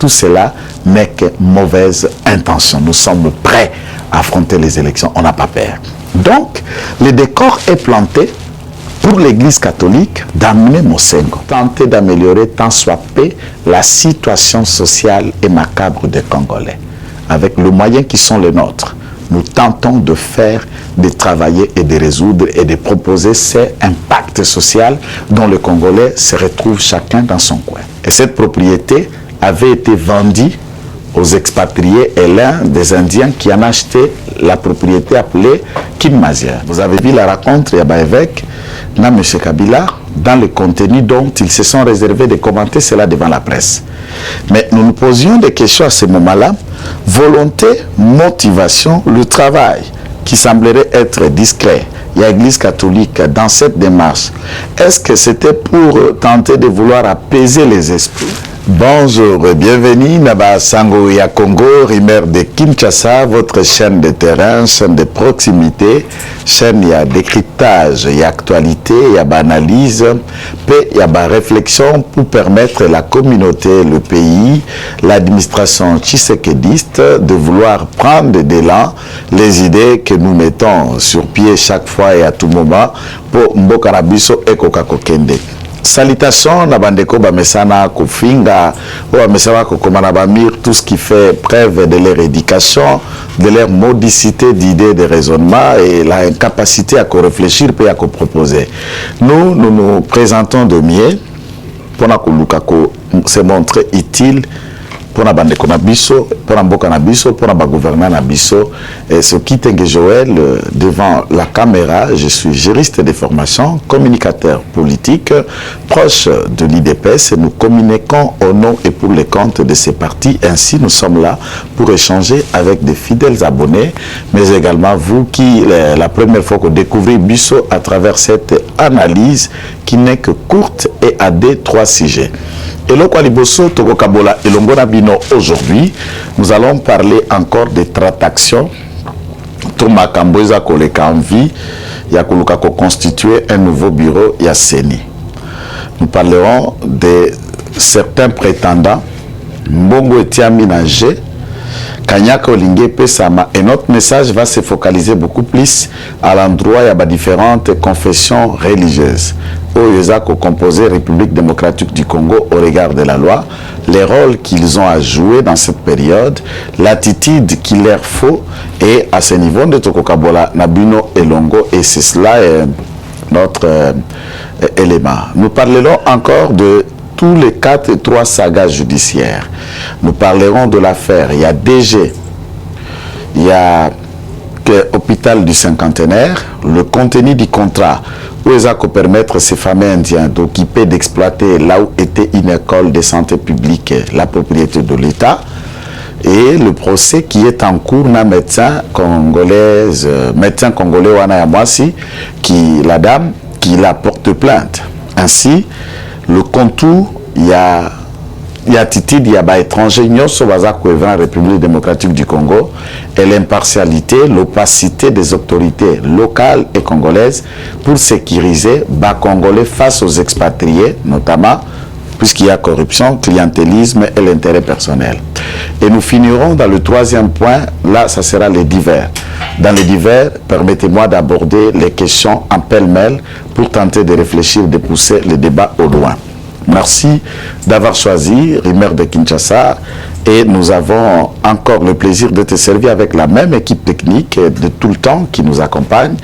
Tout cela n'est que mauvaise intention. Nous sommes prêts à affronter les élections, on n'a pas peur. Donc, le décor est planté pour l'Église catholique d'amener Mosengo, tenter d'améliorer tant soit peu la situation sociale et macabre des Congolais. Avec les moyens qui sont les nôtres, nous tentons de faire, de travailler et de résoudre et de proposer ces impacts sociaux dont le Congolais se retrouve chacun dans son coin. Et cette propriété avait été vendue aux expatriés et l'un des Indiens qui en a acheté la propriété appelée Kinmazia. Vous avez vu la rencontre il y a évêque, là, M. Kabila, dans le contenu dont ils se sont réservés de commenter cela devant la presse. Mais nous nous posions des questions à ce moment-là. Volonté, motivation, le travail qui semblerait être discret. Il y a l'Église catholique dans cette démarche. Est-ce que c'était pour tenter de vouloir apaiser les esprits? Bonjour et bienvenue Naba Sango ya Congo, Rimer de Kinshasa, votre chaîne de terrain, chaîne de proximité, chaîne ya décryptage, ya actualité, ya analyse, ya réflexion pour permettre la communauté, le pays, l'administration tshisekédiste de vouloir prendre de l'élan les idées que nous mettons sur pied chaque fois et à tout moment pour Mbokarabiso et Kokakokende. Salutations na bandeko bamesana kofinga ou bamesana kokomana bamir tout ce qui fait preuve de leur éducation, de leur modicité d'idées, de raisonnement et la incapacité à réfléchir puis à proposer. Nous nous présentons de mieux pour se montrer utile pour na bandeko na biso, pour na mboka na biso, pour na gouvernement na biso. Et ce qui est Joël devant la caméra, je suis juriste de formation, communicateur politique, proche de l'IDPS et nous communiquons au nom et pour les comptes de ces partis. Ainsi, nous sommes là pour échanger avec des fidèles abonnés, mais également vous qui, la première fois que vous découvrez Bisso à travers cette analyse qui n'est que courte et à des 3 sujets. Et aujourd'hui, nous allons parler encore des tractations. Thomas Kamboza koleka en vie, yakuluka ko constituer un nouveau bureau Yasseni. Nous parlerons de certains prétendants, Mbongo Etiami Nagé, Kanyaka Olingue Pesama, et notre message va se focaliser beaucoup plus à l'endroit de différentes confessions religieuses. Oyezako composé République démocratique du Congo au regard de la loi, les rôles qu'ils ont à jouer dans cette période, l'attitude qu'il leur faut, et à ce niveau de Tokokabola, Nabino et Longo, et c'est cela notre élément. Nous parlerons encore de tous les 4 et 3 sagas judiciaires. Nous parlerons de l'affaire. Il y a DG, il y a l'hôpital du cinquantenaire, le contenu du contrat où ils ont permettre à ces familles indiennes d'occuper, d'exploiter là où était une école de santé publique, la propriété de l'État, et le procès qui est en cours d'un médecin congolais Wana Yamwasi, qui la dame qui la porte plainte. Ainsi, le contour, il y a attitude, il y a étranger, la République démocratique du Congo, et l'impartialité, l'opacité des autorités locales et congolaises pour sécuriser les Congolais face aux expatriés, notamment puisqu'il y a corruption, clientélisme et l'intérêt personnel. Et nous finirons dans le 3e point, là ça sera les divers. Dans les divers, permettez-moi d'aborder les questions en pêle-mêle pour tenter de réfléchir, de pousser le débat au loin. Merci d'avoir choisi Rimer de Kinshasa et nous avons encore le plaisir de te servir avec la même équipe technique de tout le temps qui nous accompagne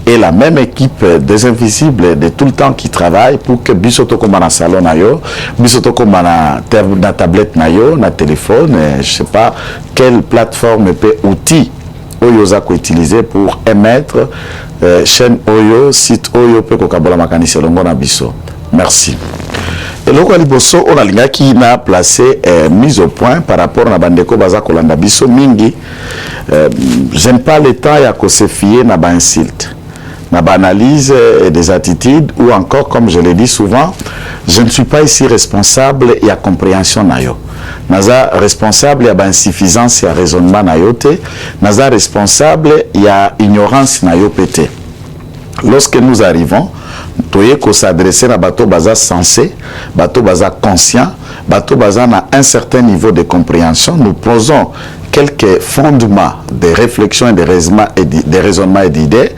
et la même équipe des invisibles de tout le temps qui travaille pour que Bisoto comme na salon nayo, Bisoto comme na tablette nayo, na téléphone, je sais pas quelle plateforme peut outil Oyoza ko utiliser pour émettre chaîne Oyo, site Oyo peut ko kabola makani selongo na biso. Merci. Et le Liboso, on a qui n'a placé mise au point par rapport à Bandeko Baza Kolanda Biso Mingi. J'aime pas le temps à se fier na ba insulte, na ba analyse des attitudes ou encore, comme je l'ai dit souvent, je ne suis pas ici responsable et à compréhension nayo. Naza responsable, il y a insuffisance et raisonnement nayote. Naza responsable, il y a ignorance nayopete. Lorsque nous arrivons, il faut s'adresser à bateau baza sensé, bateau baza conscient, bato bazana un certain niveau de compréhension, nous posons quelques fondements de réflexion et de raisonnement et d'idées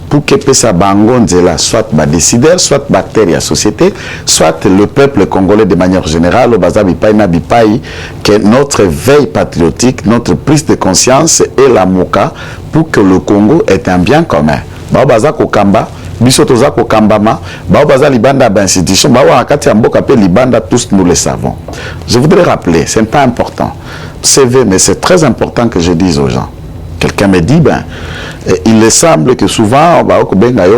pour que pesa bango nzela soit ba décideur, soit acteur de la société, soit le peuple congolais de manière générale, au baza bipai na bipai, que notre veille patriotique, notre prise de conscience est la moka pour que le Congo ait un bien commun. Ba baza kokamba biso toza kokambama, ba baza libanda ba institution, ba wa kati ya mboka pe libanda, tous nous le savons. Je voudrais rappeler, c'est pas important. CV, mais c'est très important que je dise aux gens. Quelqu'un me dit, ben, il me semble que souvent, on va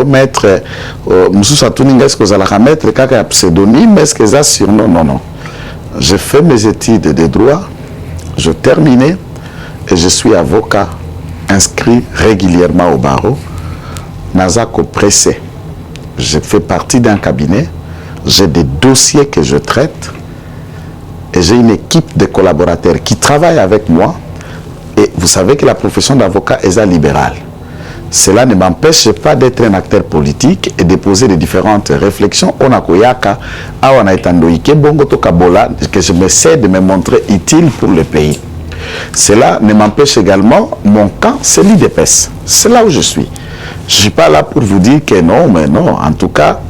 mettre, est-ce que vous allez mettre un pseudonyme, est-ce que ça surnom? Non, non. J'ai fait mes études de droit, je terminais et je suis avocat inscrit régulièrement au barreau. Nazako pressé. Je fais partie d'un cabinet, j'ai des dossiers que je traite. Et j'ai une équipe de collaborateurs qui travaillent avec moi. Et vous savez que la profession d'avocat est libérale. Cela ne m'empêche pas d'être un acteur politique et de poser des différentes réflexions. On a koyaka, on a etandoïke, bongo to kabola, que je m'essaie de me montrer utile pour le pays. Cela ne m'empêche également, mon camp, c'est l'IDPS. C'est là où je suis. Je ne suis pas là pour vous dire que non, mais non. En tout cas,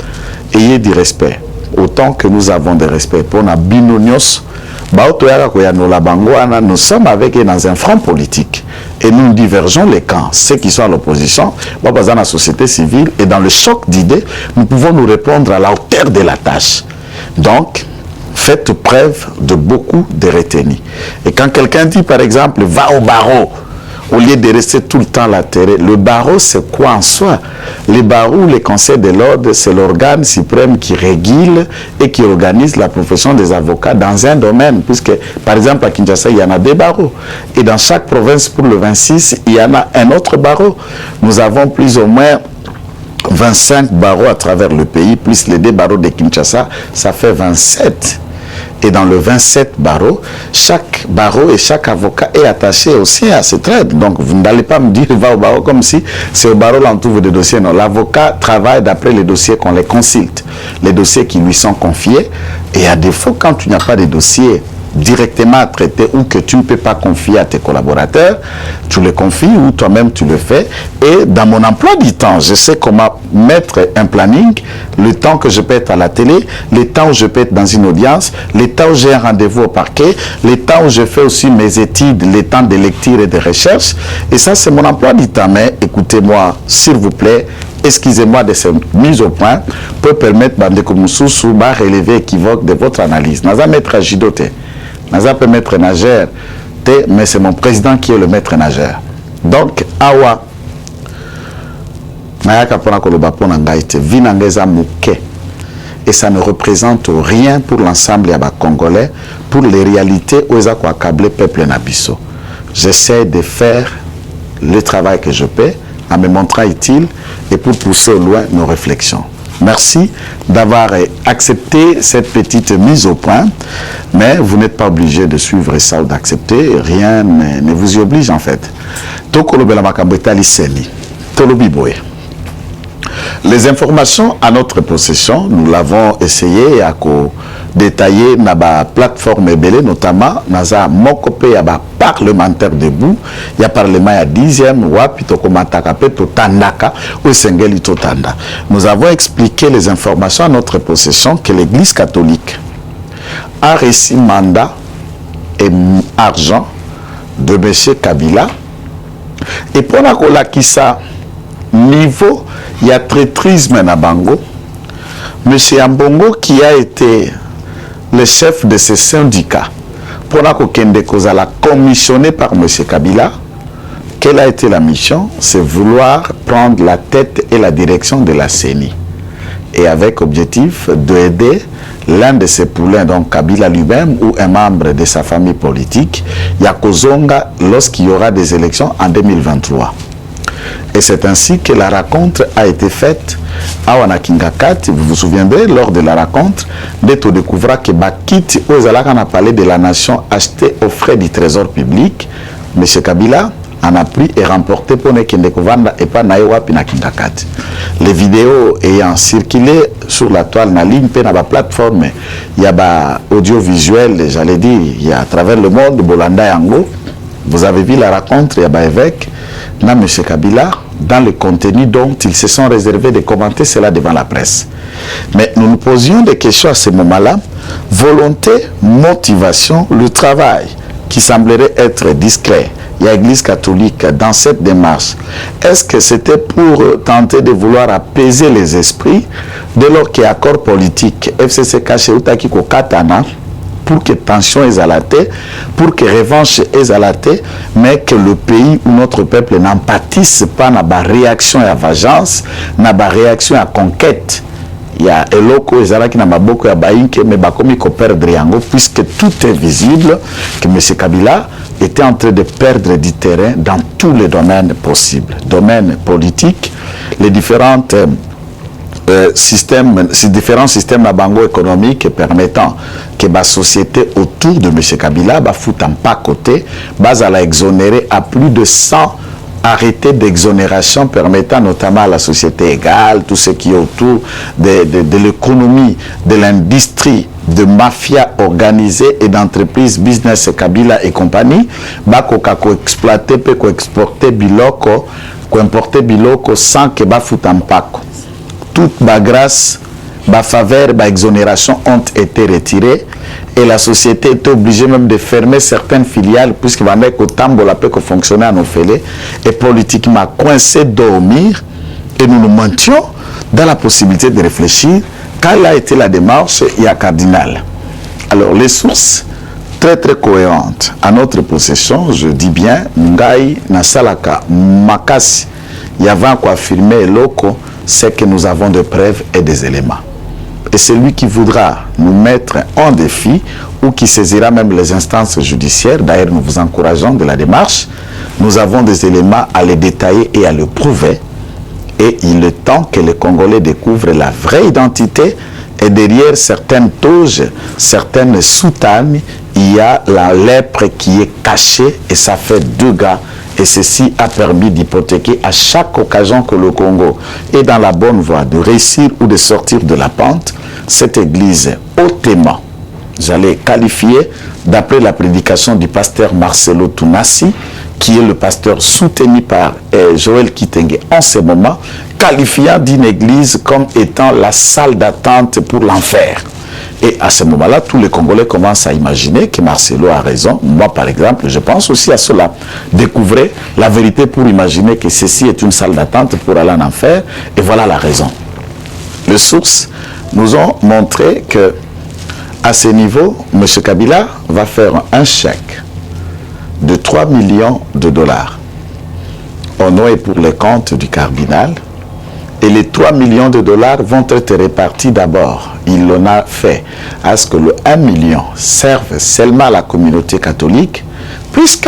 ayez du respect. Autant que nous avons de respect pour nos binonios, nous sommes avec eux dans un front politique et nous divergeons les camps. Ceux qui sont à l'opposition, dans la société civile et dans le choc d'idées, nous pouvons nous répondre à la hauteur de la tâche. Donc, faites preuve de beaucoup de retenue. Et quand quelqu'un dit par exemple, va au barreau, au lieu de rester tout le temps à la terre, le barreau c'est quoi en soi? Le barreau, le conseil de l'ordre, c'est l'organe suprême qui régule et qui organise la profession des avocats dans un domaine, puisque par exemple à Kinshasa il y en a des barreaux et dans chaque province pour le 26 il y en a un autre barreau. Nous avons plus ou moins 25 barreaux à travers le pays, plus les deux barreaux de Kinshasa, ça fait 27. Et dans le 27 barreaux, chaque barreau et chaque avocat est attaché aussi à ce trade. Donc vous n'allez pas me dire va au barreau comme si c'est au barreau là on trouve des dossiers. Non, l'avocat travaille d'après les dossiers qu'on les consulte, les dossiers qui lui sont confiés. Et à défaut, quand tu n'as pas de dossiers directement à traiter ou que tu ne peux pas confier à tes collaborateurs, tu le confies ou toi-même tu le fais. Et dans mon emploi du temps, je sais comment mettre un planning, le temps que je peux être à la télé, le temps où je peux être dans une audience, le temps où j'ai un rendez-vous au parquet, le temps où je fais aussi mes études, le temps de lecture et de recherche. Et ça, c'est mon emploi du temps. Mais écoutez-moi, s'il vous plaît, excusez-moi de cette mise au point, peut permettre de relever équivoque de votre analyse. Naza maître à jidoté. Naza peut maître nageur, mais c'est mon président qui est le maître nageur. Donc, awa, et ça ne représente rien pour l'ensemble des Congolais, pour les réalités où ils ont accablé le peuple nabiso. J'essaie de faire le travail que je peux en me montrant utile et pour pousser au loin nos réflexions. Merci d'avoir accepté cette petite mise au point, mais vous n'êtes pas obligé de suivre ça ou d'accepter, rien ne vous y oblige en fait. Les informations à notre possession, nous l'avons essayé à détailler dans la plateforme EBL, notamment dans la Mokopé, parlementaire debout, il y a parlement à 10e, nous avons expliqué les informations à notre possession que l'Église catholique a reçu mandat et argent de M. Kabila. Et pour la Kissa, niveau, il y a traîtrisme na Bango. M. Ambongo qui a été le chef de ce syndicat, pour la commissionné par M. Kabila, quelle a été la mission? C'est vouloir prendre la tête et la direction de la CENI. Et avec objectif d'aider l'un de ses poulains, donc Kabila lui-même, ou un membre de sa famille politique, Yakozonga, lorsqu'il y aura des élections en 2023. Et c'est ainsi que la rencontre a été faite à Wanakingakat. Vous vous souviendrez, lors de la rencontre, d'être découvert que Bakit, où on a parlé de la nation achetée aux frais du trésor public, M. Kabila en a pris et remporté pour Nekendekovanda et pas Naewa Pinakindakati. Les vidéos ayant circulé sur la toile na ligne, na ba plateforme, il y a ba audiovisuel, j'allais dire, il y a à travers le monde, Bolanda Yango. Vous avez vu la rencontre, il y a ba évêque, na M. Kabila, dans le contenu dont ils se sont réservés de commenter cela devant la presse. Mais nous nous posions des questions à ce moment-là. Volonté, motivation, le travail qui semblerait être discret. Il y a l'Église catholique dans cette démarche. Est-ce que c'était pour tenter de vouloir apaiser les esprits dès lors qu'il y a accord politique FCC caché Utaki Katana pour que tension est alatée, pour que revanche est alatée, mais que le pays ou notre peuple n'en pâtisse pas dans la réaction à vengeance, dans la réaction à conquête. Il y a Eloko Ezalaki na maboko ya bainke mais bakomi ko perdre yango puisque tout est visible que M. Kabila était en train de perdre du terrain dans tous les domaines possibles. Domaine politique, les différentes différents systèmes à bango économique permettant que la société autour de M. Kabila va foutre en pas côté, va la exonérer à plus de 100 arrêté d'exonération permettant notamment à la société égale, tout ce qui est autour de l'économie, de l'industrie, de mafia organisée et d'entreprises business Kabila et compagnie, ko exploiter, ko exporter biloko, ko importer biloko sans que ba fout en pako. Toute ma grâce, ma faveur, ma exonération ont été retirées et la société était obligée même de fermer certaines filiales puisque va mettre au tambola peut fonctionner en Ophélie et politiquement coincé dormir et nous nous mentions dans la possibilité de réfléchir. Quelle a été la démarche, il y a cardinal. Alors les sources très cohérentes à notre possession, je dis bien, Ngai, Nasalaka, Makasi, il y avait quoi affirmer loco, c'est que nous avons des preuves et des éléments. Et celui qui voudra nous mettre en défi ou qui saisira même les instances judiciaires, d'ailleurs nous vous encourageons de la démarche, nous avons des éléments à les détailler et à le prouver. Et il est temps que les Congolais découvrent la vraie identité et derrière certaines toges, certaines soutanes, il y a la lèpre qui est cachée et ça fait 2 gars. Et ceci a permis d'hypothéquer à chaque occasion que le Congo est dans la bonne voie de réussir ou de sortir de la pente, cette église hautement, j'allais qualifier, d'après la prédication du pasteur Marcelo Tounassi, qui est le pasteur soutenu par Joël Kitenge en ce moment, qualifiant d'une église comme étant la salle d'attente pour l'enfer. Et à ce moment-là, tous les Congolais commencent à imaginer que Marcelo a raison. Moi, par exemple, je pense aussi à cela. Découvrez la vérité pour imaginer que ceci est une salle d'attente pour aller en enfer. Et voilà la raison. Les sources nous ont montré que à ce niveau, M. Kabila va faire un chèque de 3 millions de dollars au nom et pour les comptes du cardinal. Et les 3 millions de dollars vont être répartis d'abord. Il en a fait à ce que le 1 million serve seulement à la communauté catholique, puisque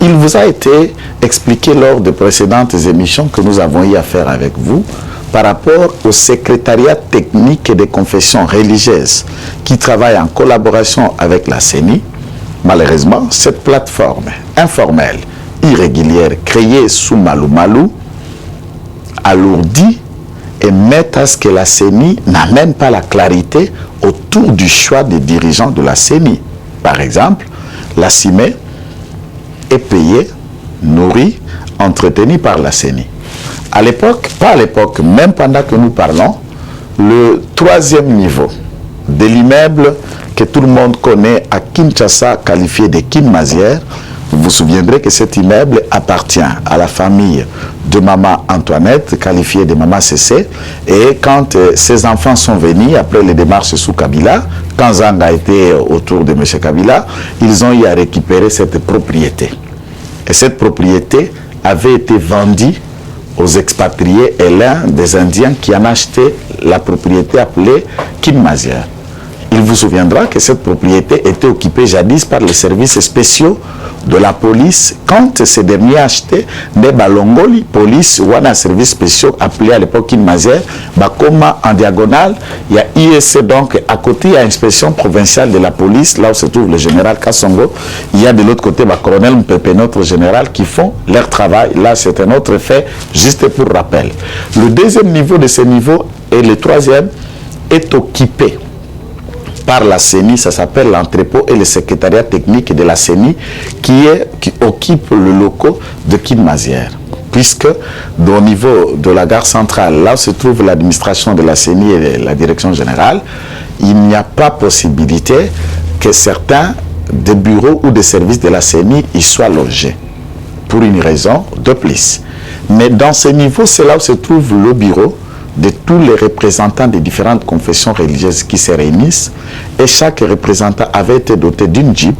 il vous a été expliqué lors de précédentes émissions que nous avons eu à faire avec vous par rapport au secrétariat technique des confessions religieuses qui travaille en collaboration avec la CENI. Malheureusement, cette plateforme informelle, irrégulière, créée sous Malou Malou, alourdit et met à ce que la CENI n'amène pas la clarité autour du choix des dirigeants de la CENI. Par exemple, la CIME est payée, nourrie, entretenue par la CENI. À l'époque, pas à l'époque, même pendant que nous parlons, le 3e niveau de l'immeuble que tout le monde connaît à Kinshasa, qualifié de Kinmazière, vous vous souviendrez que cet immeuble appartient à la famille de maman Antoinette, qualifiée de maman CC. Et quand ses enfants sont venus, après les démarches sous Kabila, quand Zanga était autour de M. Kabila, ils ont eu à récupérer cette propriété. Et cette propriété avait été vendue aux expatriés et l'un des Indiens qui en a acheté la propriété appelée Kinmazière. Il vous souviendra que cette propriété était occupée jadis par les services spéciaux de la police quand ces derniers achetaient des balongoli police ou un service spécial appelé à l'époque Kinmazière, Bakoma en diagonale, il y a ISC donc à côté, il y a inspection provinciale de la police, là où se trouve le général Kassongo, il y a de l'autre côté colonel Mpepe, notre général, qui font leur travail. Là c'est un autre fait, juste pour rappel. Le deuxième niveau de ce niveau et le troisième est occupé par la CENI, ça s'appelle l'entrepôt et le secrétariat technique de la CENI qui occupe le locaux de Kinmazière. Puisque au niveau de la gare centrale, là où se trouve l'administration de la CENI et la direction générale, il n'y a pas possibilité que certains des bureaux ou des services de la CENI y soient logés. Pour une raison de plus. Mais dans ce niveau, c'est là où se trouve le bureau de tous les représentants des différentes confessions religieuses qui se réunissent, et chaque représentant avait été doté d'une Jeep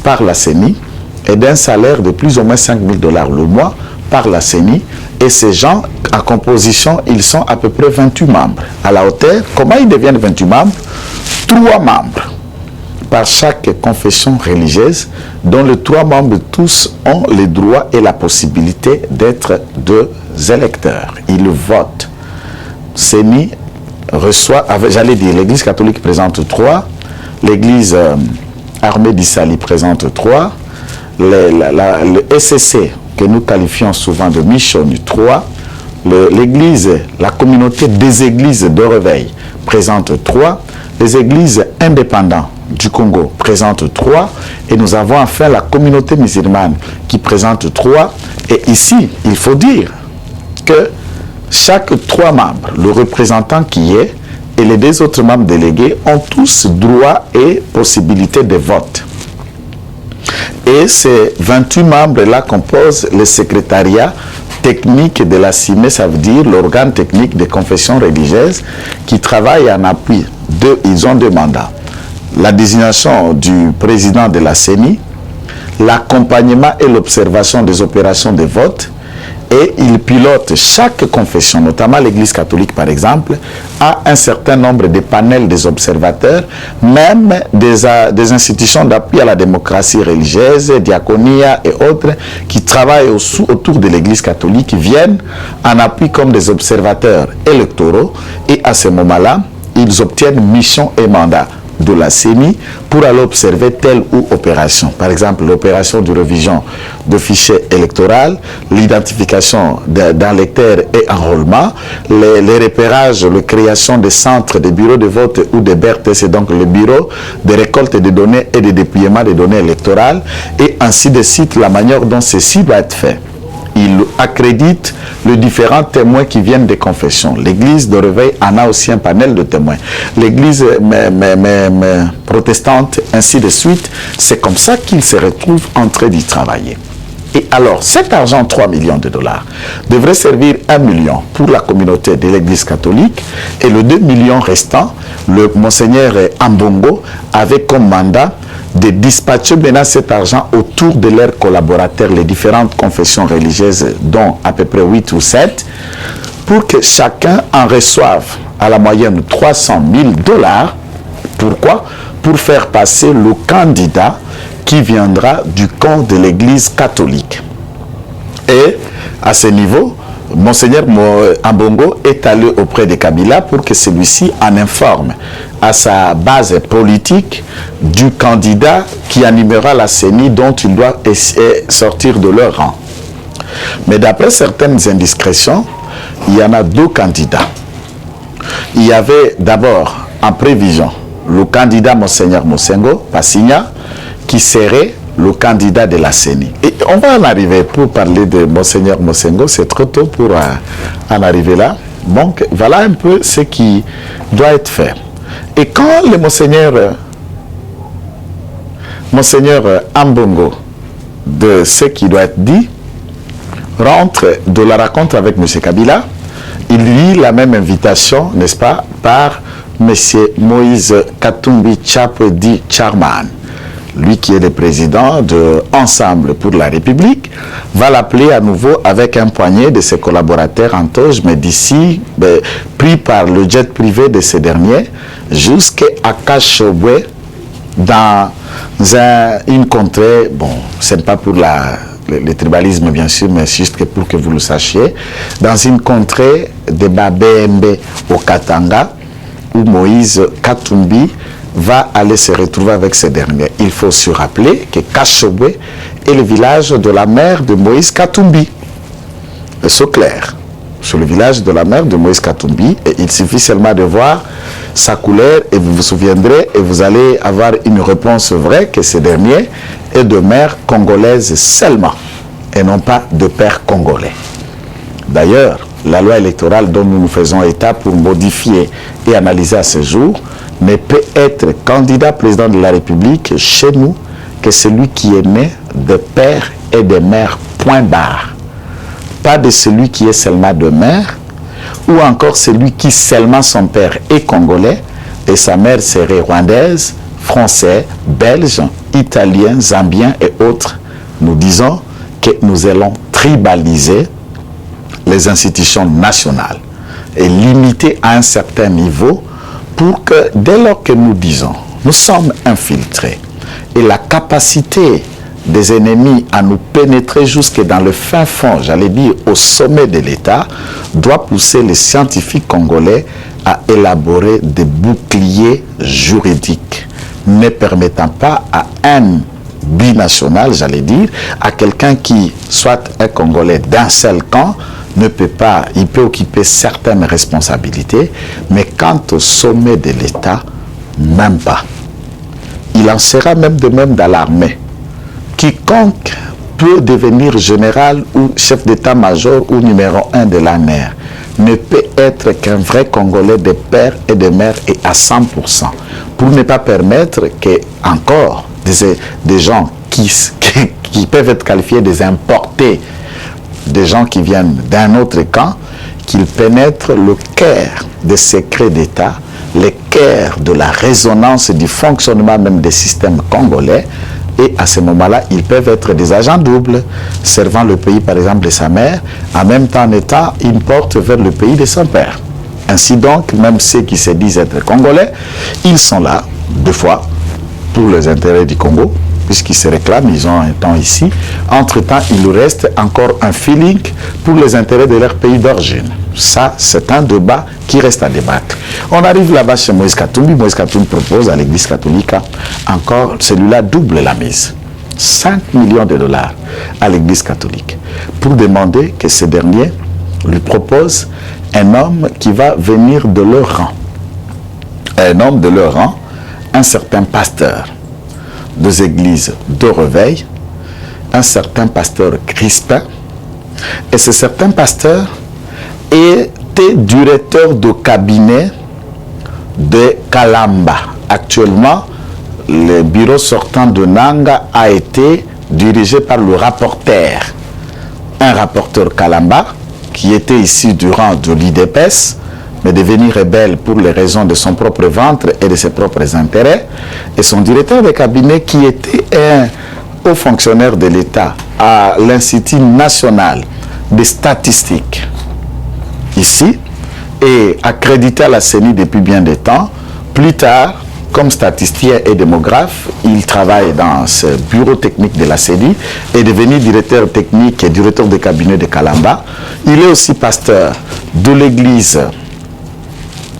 par la CENI et d'un salaire de plus ou moins 5 000 $ le mois par la CENI, et ces gens, en composition, ils sont à peu près 28 membres. À la hauteur, comment ils deviennent 28 membres? 3 membres par chaque confession religieuse, dont les 3 membres tous ont le droit et la possibilité d'être 2 électeurs. Ils votent. CENI reçoit, j'allais dire, l'église catholique présente 3, l'église armée d'Issali présente 3, le SCC, que nous qualifions souvent de mission 3, l'église, la communauté des églises de réveil présente 3, les églises indépendantes du Congo présentent 3, et nous avons enfin la communauté musulmane qui présente 3, et ici, il faut dire que chaque 3 membres, le représentant qui est et les 2 autres membres délégués ont tous droit et possibilité de vote. Et ces 28 membres-là composent le secrétariat technique de la CIME, ça veut dire l'organe technique des confessions religieuses qui travaille en appui. Ils ont 2 mandats. La désignation du président de la CENI, l'accompagnement et l'observation des opérations de vote, et il pilote chaque confession, notamment l'Église catholique par exemple, a un certain nombre de panels des observateurs, même des institutions d'appui à la démocratie religieuse, diaconia et autres, qui travaillent autour de l'Église catholique, qui viennent en appui comme des observateurs électoraux, et à ce moment-là, ils obtiennent mission et mandat de la CENI pour aller observer telle ou opération. Par exemple, l'opération de révision de fichiers électoraux, l'identification d'un lecteur et enrôlement, les repérages, la création des centres, des bureaux de vote ou des BRT, c'est donc le bureau de récolte des données et de dépouillement des données électorales, et ainsi de suite, la manière dont ceci va être fait. Il accrédite les différents témoins qui viennent des confessions. L'église de réveil en a aussi un panel de témoins. L'église protestante, ainsi de suite. C'est comme ça qu'ils se retrouvent en train d'y travailler. Et alors, cet argent, 3 millions de $, devrait servir 1 million pour la communauté de l'église catholique, et le 2 millions restant, le monseigneur Ambongo avait comme mandat de dispatcher maintenant cet argent autour de leurs collaborateurs, les différentes confessions religieuses, dont à peu près 8 ou 7, pour que chacun en reçoive à la moyenne 300 000 $. Pourquoi? Pour faire passer le candidat qui viendra du camp de l'église catholique. Et à ce niveau, Monseigneur Ambongo est allé auprès de Kabila pour que celui-ci en informe à sa base politique du candidat qui animera la CENI, dont il doit sortir de leur rang. Mais d'après certaines indiscrétions, il y en a 2 candidats. Il y avait d'abord en prévision le candidat Monseigneur Mosengo Passigna, qui serait le candidat de la CENI. Et on va en arriver pour parler de Monseigneur Mosengo, c'est trop tôt pour en arriver là. Donc voilà un peu ce qui doit être fait. Et quand le Monseigneur Ambongo, de ce qui doit être dit, rentre de la rencontre avec M. Kabila, il lit la même invitation, n'est-ce pas, par M. Moïse Katumbi Chapwe dit Charman, lui qui est le président de Ensemble pour la République, va l'appeler à nouveau avec un poignet de ses collaborateurs en toge, mais d'ici, pris par le jet privé de ces derniers, jusqu'à Kashobwe, dans une contrée, bon, ce n'est pas pour le tribalisme bien sûr, mais juste que pour que vous le sachiez, dans une contrée de Babembe au Katanga, où Moïse Katumbi va aller se retrouver avec ces derniers. Il faut se rappeler que Kashobwe est le village de la mère de Moïse Katumbi. C'est clair. Sur le village de la mère de Moïse Katumbi, et il suffit seulement de voir sa couleur et vous vous souviendrez et vous allez avoir une réponse vraie que ce dernier est de mère congolaise seulement et non pas de père congolais. D'ailleurs, la loi électorale dont nous nous faisons état pour modifier et analyser à ce jour ne peut être candidat président de la République chez nous que celui qui est né de père et de mère, point barre. Pas de celui qui est seulement de mère, ou encore celui qui seulement son père est congolais et sa mère serait rwandaise, français, belge, italien, zambien et autres. Nous disons que nous allons tribaliser les institutions nationales et limiter à un certain niveau pour que dès lors que nous disons nous sommes infiltrés et la capacité des ennemis à nous pénétrer jusque dans le fin fond, j'allais dire au sommet de l'État, doit pousser les scientifiques congolais à élaborer des boucliers juridiques ne permettant pas à un binational, j'allais dire, à quelqu'un qui soit un Congolais d'un seul camp, ne peut pas, il peut occuper certaines responsabilités, mais quant au sommet de l'État, même pas. Il en sera même de même dans l'armée. Quiconque peut devenir général ou chef d'état-major ou numéro 1 de l'ANR ne peut être qu'un vrai Congolais de père et de mère et à 100%, pour ne pas permettre que encore des gens qui peuvent être qualifiés des importés, des gens qui viennent d'un autre camp, qu'ils pénètrent le cœur des secrets d'État, le cœur de la résonance et du fonctionnement même des systèmes congolais. Et à ce moment-là, ils peuvent être des agents doubles, servant le pays, par exemple, de sa mère, en même temps en étant une porte vers le pays de son père. Ainsi donc, même ceux qui se disent être congolais, ils sont là, deux fois, pour les intérêts du Congo, puisqu'ils se réclament, ils ont un temps ici. Entre-temps, il nous reste encore un feeling pour les intérêts de leur pays d'origine. Ça, c'est un débat qui reste à débattre. On arrive là-bas chez Moïse Katumbi. Moïse Katumbi propose à l'église catholique encore, celui-là double la mise. 5 millions de dollars à l'église catholique pour demander que ce dernier lui propose un homme qui va venir de leur rang. Un homme de leur rang, un certain pasteur des églises de Réveil, un certain pasteur Crispin, et ce certain pasteur était directeur de cabinet de Kalamba. Actuellement, le bureau sortant de Nanga a été dirigé par le rapporteur. Un rapporteur Kalamba, qui était ici durant de l'IDPS, mais devenu rebelle pour les raisons de son propre ventre et de ses propres intérêts, et son directeur de cabinet qui était un haut fonctionnaire de l'État à l'Institut national des statistiques, ici, et accrédité à la CENI depuis bien des temps. Plus tard, comme statisticien et démographe, il travaille dans ce bureau technique de la CENI, est devenu directeur technique et directeur de cabinet de Kalamba. Il est aussi pasteur de l'église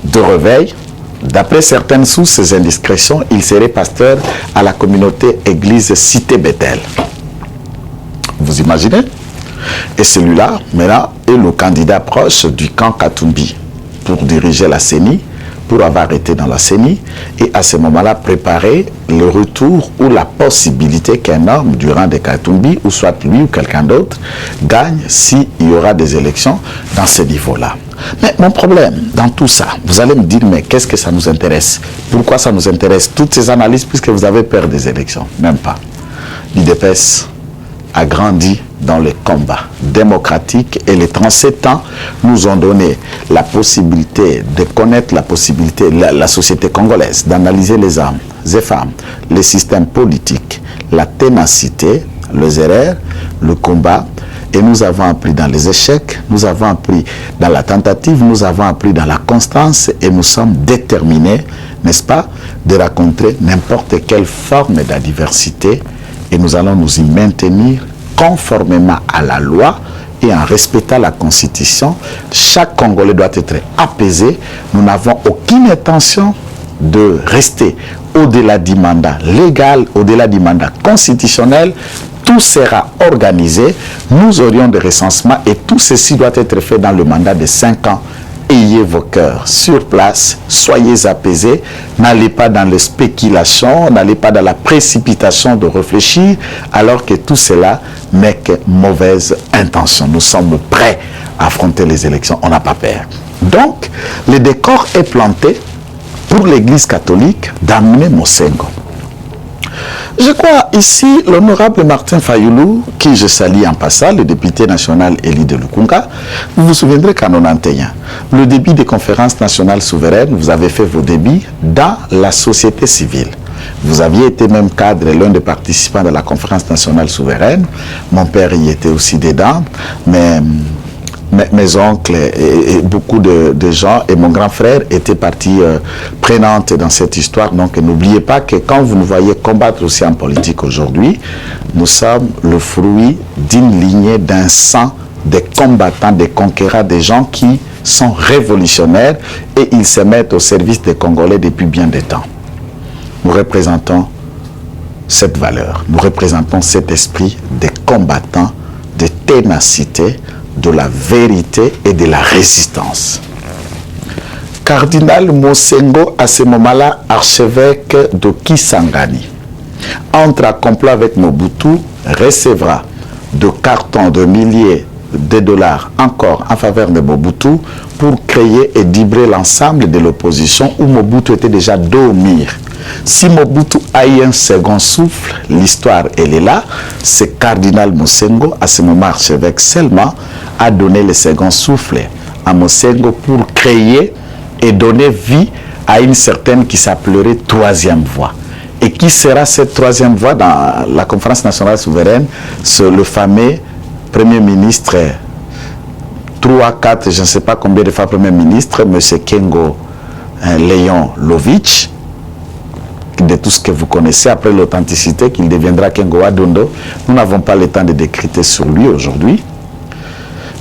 de Réveil. D'après certaines sources et indiscrétions, il serait pasteur à la communauté église Cité Bethel. Vous imaginez? Et celui-là, maintenant, est le candidat proche du camp Katumbi pour diriger la CENI, pour avoir été dans la CENI, et à ce moment-là, préparer le retour ou la possibilité qu'un homme du rang de Katumbi, ou soit lui ou quelqu'un d'autre, gagne s'il y aura des élections dans ce niveau-là. Mais mon problème dans tout ça, vous allez me dire, mais qu'est-ce que ça nous intéresse? Pourquoi ça nous intéresse? Toutes ces analyses, puisque vous avez peur des élections? Même pas. L'IDPS a grandi dans les combats démocratiques et les 37 ans nous ont donné la possibilité de connaître la société congolaise, d'analyser les hommes et femmes, les systèmes politiques, la ténacité, les erreurs, le combat. Et nous avons appris dans les échecs, nous avons appris dans la tentative, nous avons appris dans la constance et nous sommes déterminés, n'est-ce pas, de rencontrer n'importe quelle forme d'adversité et nous allons nous y maintenir conformément à la loi et en respectant la Constitution. Chaque Congolais doit être apaisé. Nous n'avons aucune intention de rester au-delà du mandat légal, au-delà du mandat constitutionnel. Tout sera organisé, nous aurions des recensements et tout ceci doit être fait dans le mandat de 5 ans. Ayez vos cœurs sur place, soyez apaisés, n'allez pas dans les spéculations, n'allez pas dans la précipitation de réfléchir, alors que tout cela n'est que mauvaise intention. Nous sommes prêts à affronter les élections, on n'a pas peur. Donc, le décor est planté pour l'Église catholique d'amener Mosengo. Je crois ici l'honorable Martin Fayoulou, qui je salue en passant, le député national élu de Lukunga. Vous vous souviendrez qu'en 91, le début des conférences nationales souveraines, vous avez fait vos débuts dans la société civile. Vous aviez été même cadre et l'un des participants de la conférence nationale souveraine. Mon père y était aussi dedans, mais mes oncles et beaucoup de gens et mon grand frère étaient partie prenante dans cette histoire. Donc n'oubliez pas que quand vous nous voyez combattre aussi en politique aujourd'hui, nous sommes le fruit d'une lignée, d'un sang, des combattants, des conquérants, des gens qui sont révolutionnaires et ils se mettent au service des Congolais depuis bien des temps. Nous représentons cette valeur, nous représentons cet esprit des combattants, de ténacité, de la vérité et de la résistance. Cardinal Mosengo, à ce moment-là, archevêque de Kisangani, entre à complot avec Mobutu, recevra de cartons de milliers de dollars encore en faveur de Mobutu pour créer et dibrer l'ensemble de l'opposition où Mobutu était déjà dormir. Si Mobutu a eu un second souffle, l'histoire elle est là, c'est Cardinal Mosengo, à ce moment archevêque seulement, a donné le second souffle à Mosengo pour créer et donner vie à une certaine qui s'appellerait troisième voie. Et qui sera cette troisième voie dans la conférence nationale souveraine? C'est le fameux Premier ministre, 3, 4, je ne sais pas combien de fois Premier ministre, M. Kengo Léon Lovitch, de tout ce que vous connaissez, après l'authenticité qu'il deviendra Kengo Adondo. Nous n'avons pas le temps de décrypter sur lui aujourd'hui,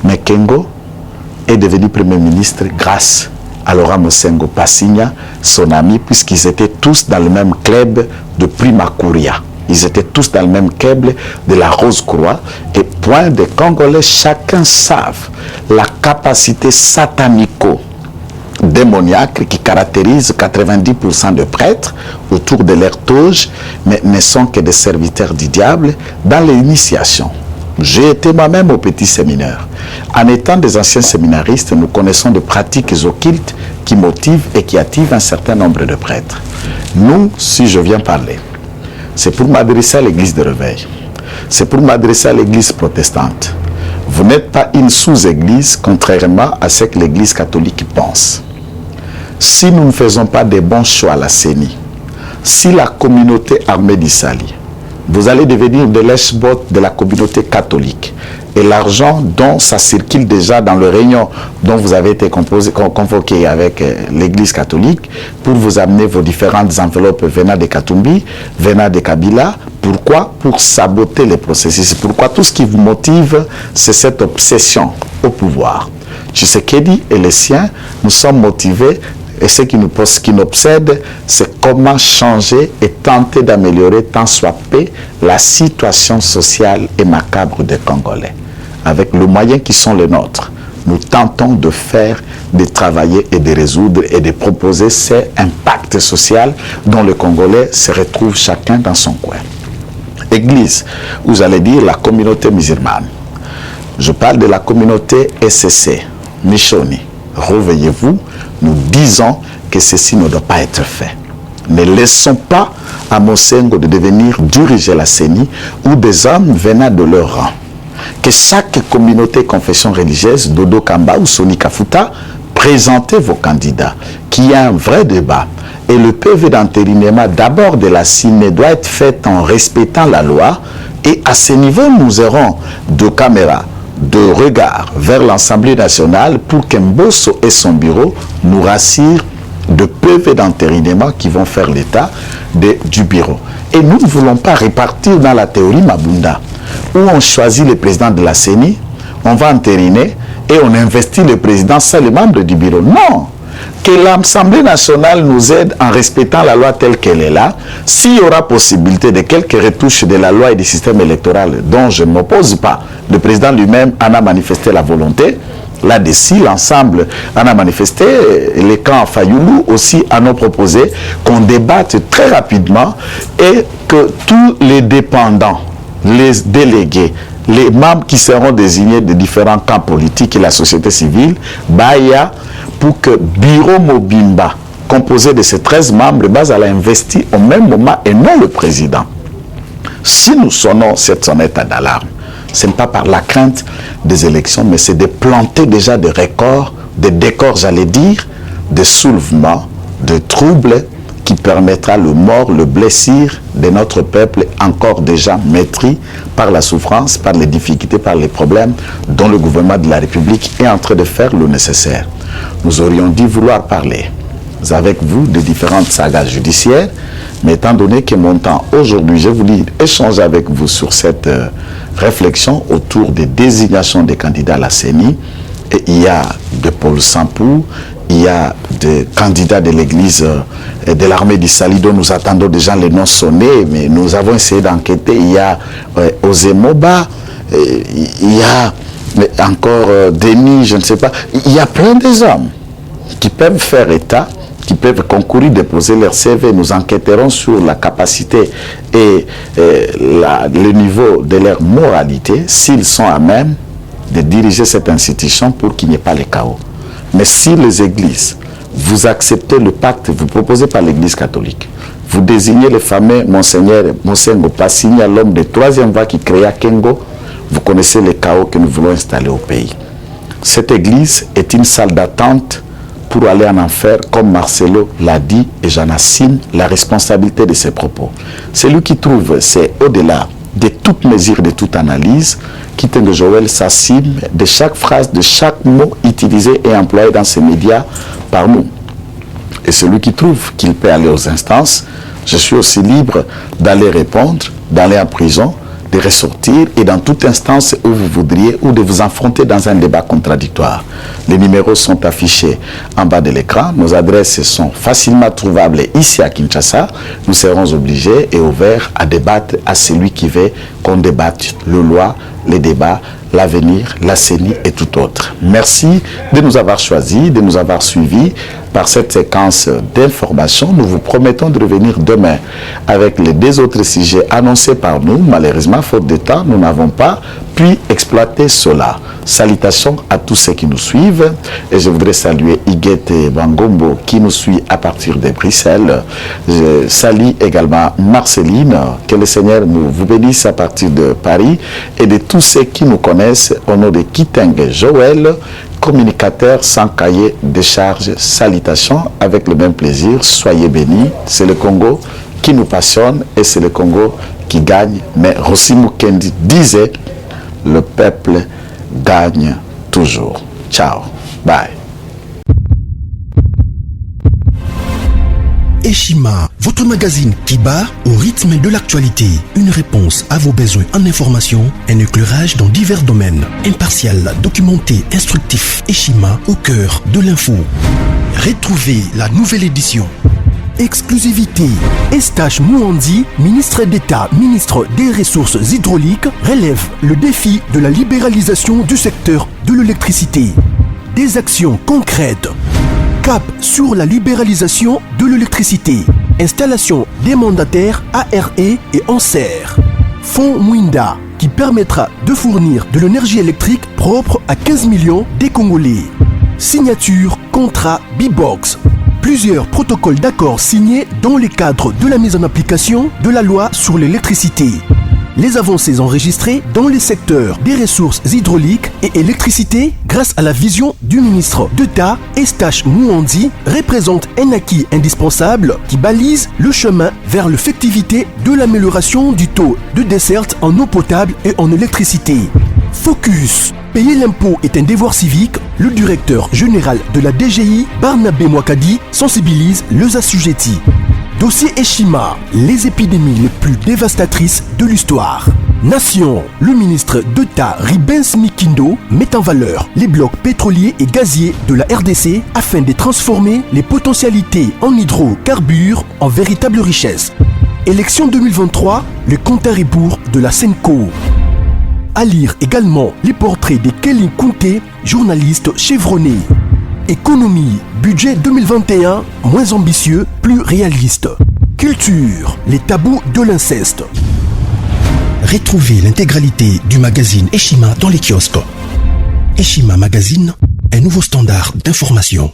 mais Kengo est devenu Premier ministre grâce à Laurent Mosengo Passigna, son ami, puisqu'ils étaient tous dans le même club de Prima Curia. Ils étaient tous dans le même câble de la Rose-Croix. Et point de Congolais, chacun savent la capacité satanico-démoniaque qui caractérise 90% de prêtres autour de leur toge, mais ne sont que des serviteurs du diable dans l'initiation. J'ai été moi-même au petit séminaire. En étant des anciens séminaristes, nous connaissons des pratiques occultes qui motivent et qui activent un certain nombre de prêtres. Nous, si je viens parler, c'est pour m'adresser à l'église de réveil. C'est pour m'adresser à l'église protestante. Vous n'êtes pas une sous-église, contrairement à ce que l'église catholique pense. Si nous ne faisons pas de bons choix à la CENI, si la communauté armée d'Issali, vous allez devenir de l'esbot de la communauté catholique. Et l'argent dont ça circule déjà dans le réunion dont vous avez été convoqué avec l'église catholique pour vous amener vos différentes enveloppes venant de Katumbi, venant de Kabila. Pourquoi? Pour saboter les processus. Pourquoi? Tout ce qui vous motive, c'est cette obsession au pouvoir. Tshisekedi et les siens, nous sommes motivés. Et ce qui nous obsède, c'est comment changer et tenter d'améliorer tant soit peu la situation sociale et macabre des Congolais. Avec les moyens qui sont les nôtres, nous tentons de faire, de travailler et de résoudre et de proposer ces impacts sociaux dont les Congolais se retrouvent chacun dans son coin. Église, vous allez dire la communauté musulmane. Je parle de la communauté SCC, Michoni. Réveillez-vous, nous disons que ceci ne doit pas être fait. Ne laissons pas à Mosengo de devenir diriger la CENI ou des hommes venant de leur rang. Que chaque communauté confession religieuse, Dodo Kamba ou Soni Kafuta, présentez vos candidats, qu'il y ait un vrai débat. Et le PV d'entérinement d'abord de la CINE doit être fait en respectant la loi. Et à ce niveau, nous aurons de caméras, de regards vers l'Assemblée nationale pour qu'Mbosso et son bureau nous rassurent de PV d'entérinement qui vont faire l'état du bureau. Et nous ne voulons pas répartir dans la théorie Mabunda, où on choisit le président de la CENI, on va entériner et on investit le président sans les membres du bureau. Non! Que l'Assemblée nationale nous aide en respectant la loi telle qu'elle est là. S'il y aura possibilité de quelques retouches de la loi et du système électoral dont je ne m'oppose pas, le président lui-même en a manifesté la volonté. Là-dessus, l'ensemble en a manifesté, les camps Fayoulou aussi en ont proposé qu'on débatte très rapidement et que tous les dépendants, les délégués, les membres qui seront désignés de différents camps politiques et la société civile, Baya, pour que Bureau Mobimba, composé de ces 13 membres, base à l'investi au même moment et non le président. Si nous sonnons cette sonnette d'alarme, ce n'est pas par la crainte des élections, mais c'est de planter déjà des records, des décors, j'allais dire, de soulèvements, de troubles qui permettra le mort, le blessure de notre peuple encore déjà maîtris par la souffrance, par les difficultés, par les problèmes dont le gouvernement de la République est en train de faire le nécessaire. Nous aurions dû vouloir parler avec vous de différentes sagas judiciaires, mais étant donné que mon temps aujourd'hui, je voulais échanger avec vous sur cette réflexion autour des désignations des candidats à la CENI. Et il y a de Paul Sampou, il y a des candidats de l'église et de l'armée du Salut dont nous attendons déjà les noms sonnés, mais nous avons essayé d'enquêter. Il y a Ozemoba, il y a encore Denis, je ne sais pas. Il y a plein des hommes qui peuvent faire état, qui peuvent concourir, déposer leur CV. Nous enquêterons sur la capacité et le niveau de leur moralité, s'ils sont à même de diriger cette institution pour qu'il n'y ait pas le chaos. Mais si les églises, vous acceptez le pacte, vous proposez par l'église catholique, vous désignez le fameux Monseigneur Mosengo Passigna, l'homme de troisième voie qui créa Kengo, vous connaissez le chaos que nous voulons installer au pays. Cette église est une salle d'attente pour aller en enfer, comme Marcelo l'a dit, et j'en assume la responsabilité de ses propos. Celui qui trouve, c'est au-delà de toute mesure, de toute analyse, Kitenge Joël s'assume de chaque phrase, de chaque mot utilisé et employé dans ces médias par nous. Et celui qui trouve qu'il peut aller aux instances, je suis aussi libre d'aller répondre, d'aller en prison, de ressortir et dans toute instance où vous voudriez ou de vous affronter dans un débat contradictoire. Les numéros sont affichés en bas de l'écran. Nos adresses sont facilement trouvables ici à Kinshasa. Nous serons obligés et ouverts à débattre à celui qui veut qu'on débatte le loi, les débats, l'avenir, la CENI et tout autre. Merci de nous avoir choisis, de nous avoir suivis par cette séquence d'informations. Nous vous promettons de revenir demain avec les deux autres sujets annoncés par nous. Malheureusement, faute de temps, nous n'avons pas pu exploiter cela. Salutations à tous ceux qui nous suivent et je voudrais saluer Iguette Bangombo qui nous suit à partir de Bruxelles. Je salue également Marceline, que le Seigneur vous bénisse à partir de Paris et de tous ceux qui nous connaissent au nom de Kitenge Joël, communicateur sans cahier de charge. Salutations avec le même plaisir, soyez bénis. C'est le Congo qui nous passionne et c'est le Congo qui gagne. Mais Rossi Mukendi disait, le peuple gagne toujours. Ciao, bye. Eshima, votre magazine qui bat au rythme de l'actualité. Une réponse à vos besoins en information, un éclairage dans divers domaines. Impartial, documenté, instructif. Eshima au cœur de l'info. Retrouvez la nouvelle édition. Exclusivité. Estache Mouandi, ministre d'État, ministre des Ressources hydrauliques, relève le défi de la libéralisation du secteur de l'électricité. Des actions concrètes. Cap sur la libéralisation de l'électricité. Installation des mandataires ARE et Anser. Fonds Mwinda qui permettra de fournir de l'énergie électrique propre à 15 millions des Congolais. Signature contrat B-Box. Plusieurs protocoles d'accord signés dans le cadre de la mise en application de la loi sur l'électricité. Les avancées enregistrées dans les secteurs des ressources hydrauliques et électricité grâce à la vision du ministre d'État Eustache Mouandi représentent un acquis indispensable qui balise le chemin vers l'effectivité de l'amélioration du taux de desserte en eau potable et en électricité. Focus. Payer l'impôt est un devoir civique. Le directeur général de la DGI, Barnabé Mwakadi, sensibilise les assujettis. Dossier Eshima, les épidémies les plus dévastatrices de l'histoire. Nation, le ministre d'État Ribens Mikindo met en valeur les blocs pétroliers et gaziers de la RDC afin de transformer les potentialités en hydrocarbures en véritable richesse. Élection 2023, le compte à rebours de la Senco. À lire également les portraits de Kelly Kunte, journaliste chevronné. Économie, budget 2021, moins ambitieux, plus réaliste. Culture, les tabous de l'inceste. Retrouvez l'intégralité du magazine Eshima dans les kiosques. Eshima Magazine, un nouveau standard d'information.